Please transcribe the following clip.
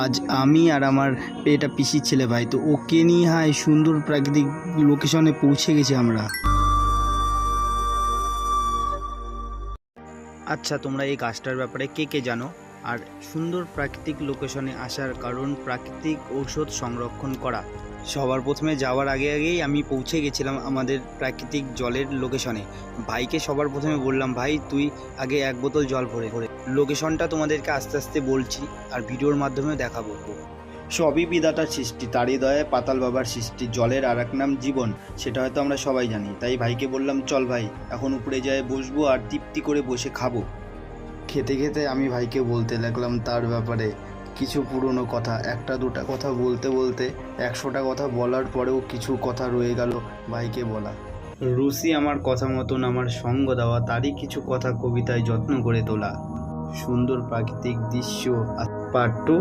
আজ আমি আর আমার এটা পিসির ছেলে ভাই, তো ওকে নিয়ে সুন্দর প্রাকৃতিক লোকেশনে পৌঁছে গেছি আমরা। আচ্ছা, তোমরা এই গাছটার ব্যাপারে কে কে জানো? আর সুন্দর প্রাকৃতিক লোকেশনে আসার কারণ প্রাকৃতিক ঔষধ সংরক্ষণ করা। সবার প্রথমে যাওয়ার আগেই আমি পৌঁছে গেছিলাম আমাদের প্রাকৃতিক জলের লোকেশনে। ভাইকে সবার প্রথমে বললাম, ভাই তুই আগে এক বোতল জল ভরে ভরে। লোকেশনটা তোমাদেরকে আস্তে আস্তে বলছি আর ভিডিওর মাধ্যমে দেখাবো। সবই বিধাতার সৃষ্টি, তারই দয়ায় পাতাল বাবার সৃষ্টি। জলের আর এক নাম জীবন, সেটা হয়তো আমরা সবাই জানি। তাই ভাইকে বললাম, চল ভাই এখন উপরে যেয়ে বসবো আর তৃপ্তি করে বসে খাবো। খেতে খেতে আমি ভাইকে বলতে লাগলাম তার ব্যাপারে কিছু পুরনো কথা। একটা দুটা কথা বলতে বলতে 100টা কথা বলার পরেও কিছু কথা রয়ে গেল ভাইকে বলা। রুচি আমার কথা মতন আমার সঙ্গ দেওয়া, তারই কিছু কথা কবিতায় যত্ন করে তোলা। সুন্দর প্রাকৃতিক দৃশ্য পার্ট 2।